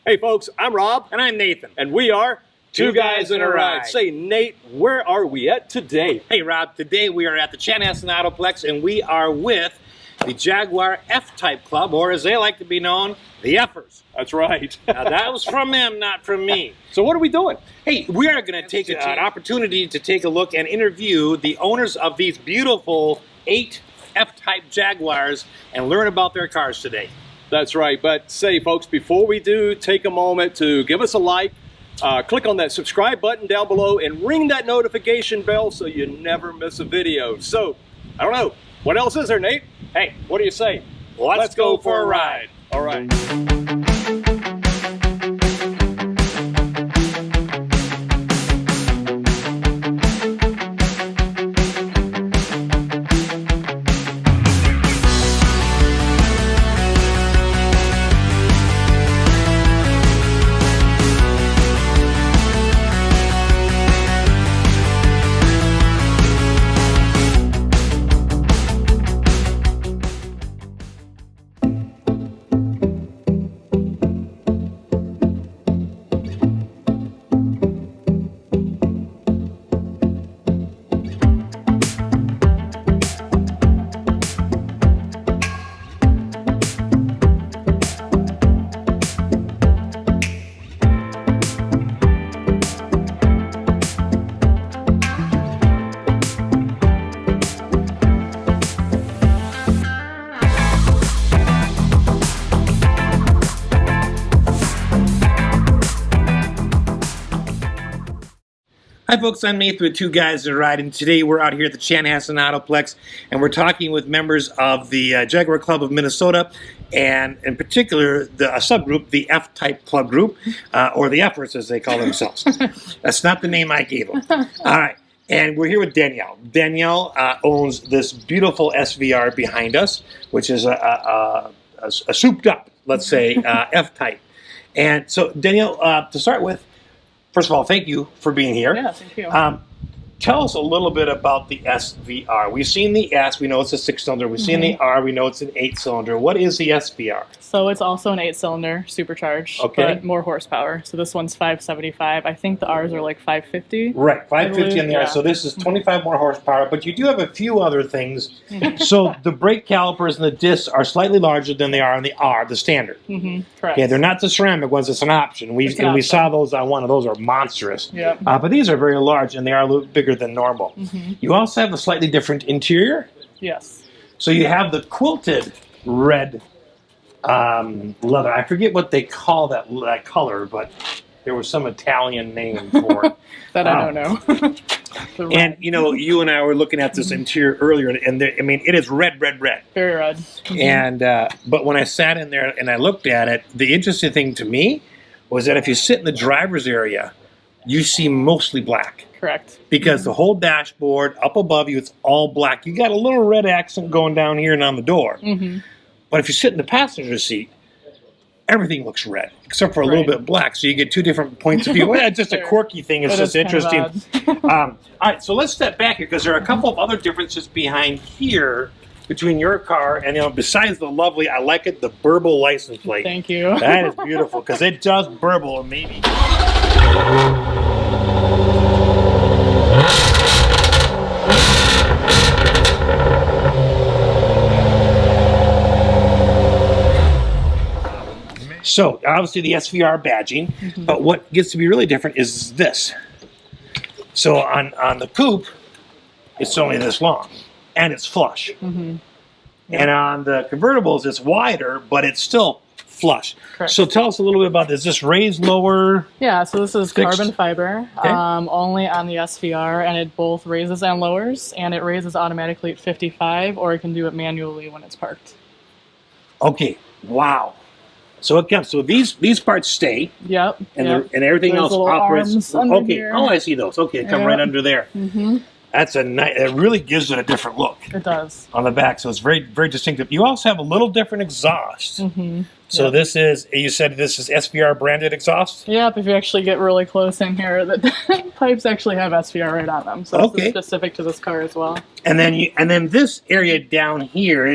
Hey folks, I'm Rob. And I'm Nathan. And we are Two Guys in a Ride. Say, Nate, where are we at today? Hey Rob, today we are at the Chanhassen Autoplex and we are with the Jaguar F-Type Club, or as they like to be known, the F'ers. That's right. Now that was from them, not from me. So what are we doing? Hey, we are going to take an opportunity to take a look and interview the owners of these beautiful 8 F-Type Jaguars and learn about their cars today. That's right. But say, folks, before we do, take a moment to give us a like, click on that subscribe button down below, and ring that notification bell so you never miss a video. So, I don't know. What else is there, Nate? Hey, what do you say? Let's go for a ride. All right. Hi folks, I'm Nathan with Two Guys in a Ride, and today we're out here at the Chanhassen Autoplex and we're talking with members of the Jaguar Club of Minnesota, and in particular a subgroup, the F-Type Club Group, or the F'ers as they call themselves. That's not the name I gave them. All right, and we're here with Danielle. Danielle owns this beautiful SVR behind us, which is a souped up, let's say, F-Type. And so Danielle, to start with, first of all, thank you for being here. Yeah, thank you. Tell us a little bit about the SVR. We've seen the S, we know it's a 6-cylinder. We've seen the R, we know it's an 8-cylinder. What is the SVR? So it's also an 8-cylinder, supercharged, but more horsepower. So this one's 575. I think the R's are like 550. Right, 550 on the R. So this is 25 more horsepower, but you do have a few other things. So the brake calipers and the discs are slightly larger than they are on the R, the standard. Correct. Okay, they're not the ceramic ones, it's an option. We saw those on one of those, are monstrous. Yeah. But these are very large and they are a little bigger than normal. You also have a slightly different interior. Yes. So you have the quilted red leather. I forget what they call that color, but there was some Italian name for it. That I don't know. And you know, you and I were looking at this interior earlier, and I mean, it is red, red, red. Very red. And but when I sat in there and I looked at it, the interesting thing to me was that if you sit in the driver's area, you see mostly black. Correct. Because the whole dashboard up above you, it's all black. You got a little red accent going down here and on the door. But if you sit in the passenger seat, everything looks red, except for a little bit black. So you get two different points of view. Well, it's just a quirky thing. It's just interesting. All right, so let's step back here because there are a couple of other differences behind here between your car and, you know, besides the lovely, I like it, the burble license plate. Thank you. That is beautiful because it does burble, and maybe. So, obviously the SVR badging, but what gets to be really different is this. So on the coupe, it's only this long, and it's flush. And on the convertibles, it's wider, but it's still flush. Correct. So tell us a little bit about this. Is this raised, lower? Yeah, so this is fixed? carbon fiber, only on the SVR, and it both raises and lowers, and it raises automatically at 55, or it can do it manually when it's parked. Okay, wow. So it comes. So these parts stay. Yep. And and everything There's else operates. Okay. Here. Oh, I see those. Okay, come right under there. That's a nice. It really gives it a different look. It does. On the back, so it's very, very distinctive. You also have a little different exhaust So Yep. this is, you said this is SVR branded exhaust? Yep, if you actually get really close in here, the pipes actually have SVR right on them. So this Okay. is specific to this car as well. And then this area down here,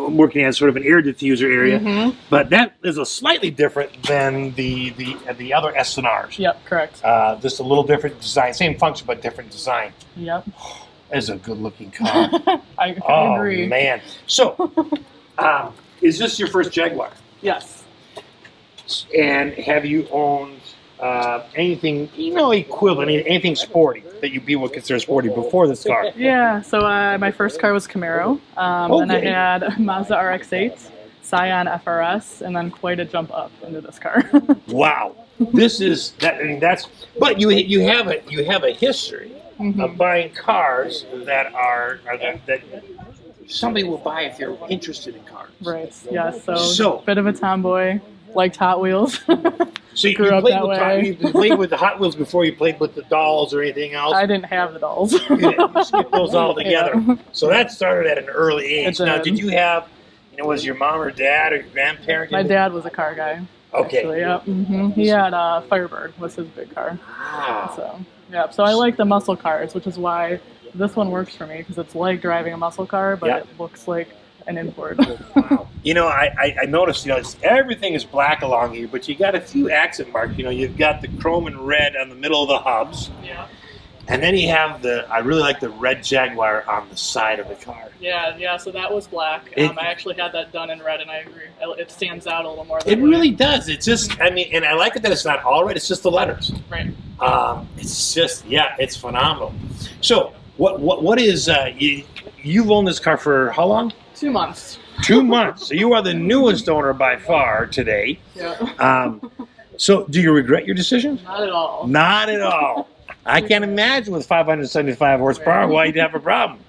working as sort of an air diffuser area, Mhm. but that is a slightly different than the other SNRs. Yep, correct. Just a little different design, same function but different design. Yep. It's a good looking car. I Oh agree. man! So, is this your first Jaguar? Yes. And have you owned anything, equivalent, anything sporty that you would consider sporty before this car? Yeah, so my first car was Camaro. Then I Okay. had Mazda RX-8, Scion FRS, and then quite a jump up into this car. Wow, this is that. I mean, that's. But you have a history of buying cars that that somebody will buy if they're interested in cars. Right, yeah, so So- bit of a tomboy, liked Hot Wheels. So you Grew up played that with way. you played with the Hot Wheels before you played with the dolls or anything else. I didn't have the dolls. You skip those all together. Yeah. So that started at an early age. It Now, did. did you have, was your mom or dad or your grandparent? My dad was a car guy. Okay. Actually, yep. He had a Firebird was his big car. Wow. So, yeah. So I like the muscle cars, which is why this one works for me because it's like driving a muscle car, but Yeah. it looks like an import. Wow. I noticed, everything is black along here, but you got a few accent marks. You've got the chrome and red on the middle of the hubs, Yeah. and then you have I really like the red Jaguar on the side of the car. Yeah. So that was black. It- I actually had that done in red, and I agree. It stands out a little more. That It way. really does. It's just, and I like it that it's not all red, it's just the letters. Right. It's just, it's phenomenal. So, what is, you've owned this car for how long? 2 months. 2 months. So you are the newest owner by far today. Yeah. So do you regret your decision? Not at all. Not at all. I can't imagine with 575 horsepower why you'd have a problem.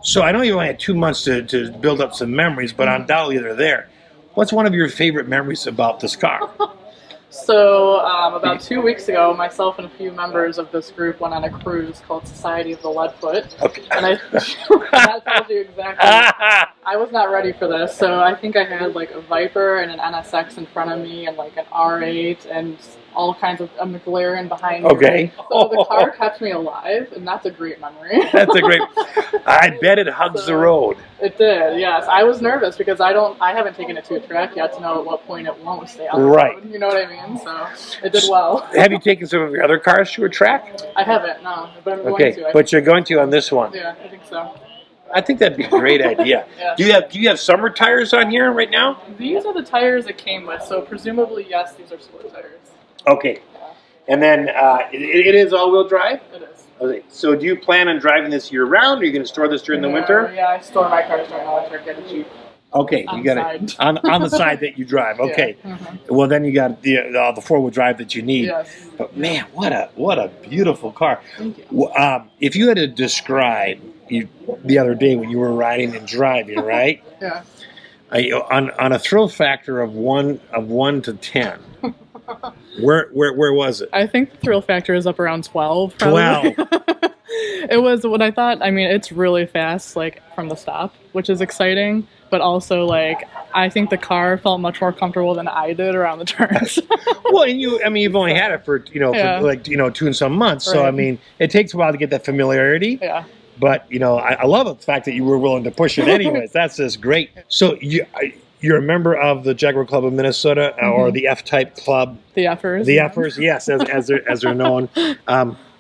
So I know you only had 2 months to build up some memories, but undoubtedly they're there. What's one of your favorite memories about this car? So about 2 weeks ago, myself and a few members of this group went on a cruise called Society of the Leadfoot. Okay. And that tells you exactly. I was not ready for this, so I think I had like a Viper and an NSX in front of me and like an R8 and all kinds of a McLaren behind me. Okay. So the car kept me alive, and that's a great memory. That's a great. I bet it hugs the road. It did, yes. I was nervous because I haven't taken it to a track yet to know at what point it won't stay on the Right. road. You know what I mean? So it did well. Have you taken some of your other cars to a track? I haven't, no, but I'm going Okay, to. but you're going to on this one. Yeah, I think so. I think that'd be a great idea. Yeah. Do you have summer tires on here right now? These are the tires it came with, so presumably, yes, these are sport tires. Okay. And then it is all-wheel drive? It is. Okay. So do you plan on driving this year-round, or are you going to store this during the winter? Yeah, I store my cars during the winter, get it cheap. Okay, On you the got it side. on the side that you drive. Okay. Yeah. Mhm. Well, then you got the four-wheel drive that you need. Yes. But man, what a beautiful car. Thank you. If you had to describe the other day when you were riding and driving, right? Yeah. On a thrill factor of 1 to 10, where was it? I think the thrill factor is up around 12. Probably. 12. It was what I thought. I mean, it's really fast, like from the stop, which is exciting. But also, like, I think the car felt much more comfortable than I did around the turns. Well, and you've only had it for Yeah. for like 2 and some months. So Right. I mean, it takes a while to get that familiarity. Yeah. But I love the fact that you were willing to push it anyways. That's just great. So you're a member of the Jaguar Club of Minnesota or the F-Type Club. The F'ers. The F'ers, yes, as they're known.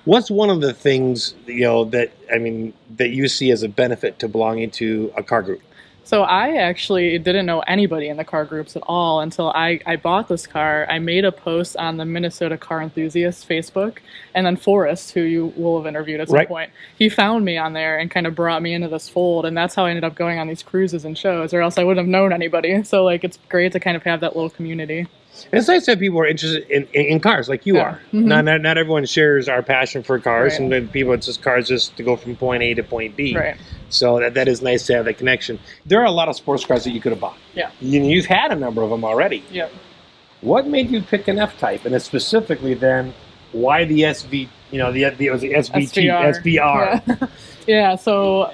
What's one of the things that you see as a benefit to belonging to a car group? So I actually didn't know anybody in the car groups at all until I bought this car. I made a post on the Minnesota Car Enthusiasts Facebook, and then Forrest, who you will have interviewed at some Right. point, he found me on there and kind of brought me into this fold, and that's how I ended up going on these cruises and shows, or else I wouldn't have known anybody. So like, it's great to kind of have that little community. And it's nice that people are interested in cars like you are. Mhm. Not everyone shares our passion for cars, Right. and then people, it's just cars just to go from point A to point B. Right. So that is nice to have that connection. There are a lot of sports cars that you could have bought. Yeah. You've had a number of them already. Yep. What made you pick an F-Type? And specifically then, why the SV, it was the SVT, SVR. Yeah. Yeah, so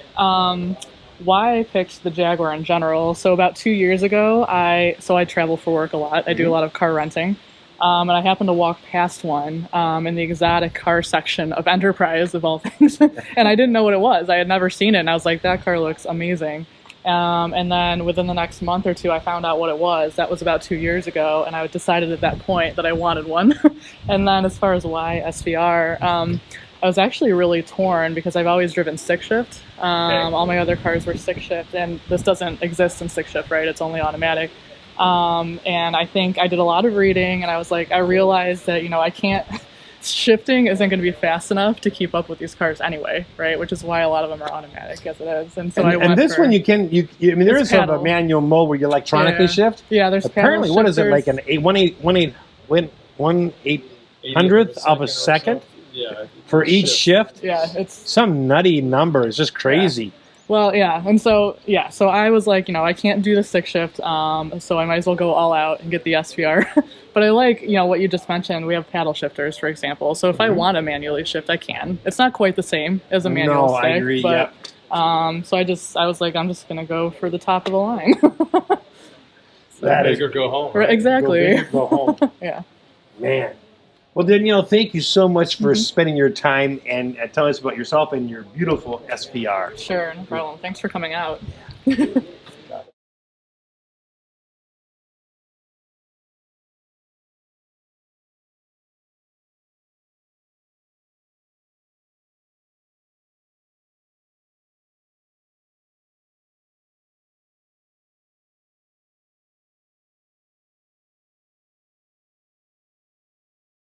why I picked the Jaguar in general. So about 2 years ago, I travel for work a lot. I do a lot of car renting. And I happened to walk past one in the exotic car section of Enterprise, of all things. And I didn't know what it was. I had never seen it. And I was like, that car looks amazing. And then within the next month or two, I found out what it was. That was about 2 years ago. And I decided at that point that I wanted one. And then as far as why SVR, I was actually really torn because I've always driven stick shift. All my other cars were stick shift. And this doesn't exist in stick shift, right? It's only automatic. And I think I did a lot of reading, and I was like, I realized that, I can't, shifting isn't going to be fast enough to keep up with these cars anyway, right? Which is why a lot of them are automatic as it is. And so and this one you can, I mean, there is sort of a manual mode where you electronically shift. Yeah, there's apparently, paddle what is it, shifters. like an 1/800th of a second for each shift? Yeah, it's some nutty number. It's just crazy. Yeah. Well, yeah, and so I was like, I can't do the stick shift, so I might as well go all out and get the SVR. But I like, what you just mentioned. We have paddle shifters, for example. So if I want to manually shift, I can. It's not quite the same as a manual stick. I agree. But, so I was like, I'm just gonna go for the top of the line. That is or go home. Right? Exactly. Go big or go home. Yeah. Man. Well, Danielle, thank you so much for spending your time and telling us about yourself and your beautiful SVR. Sure, no problem. Thanks for coming out.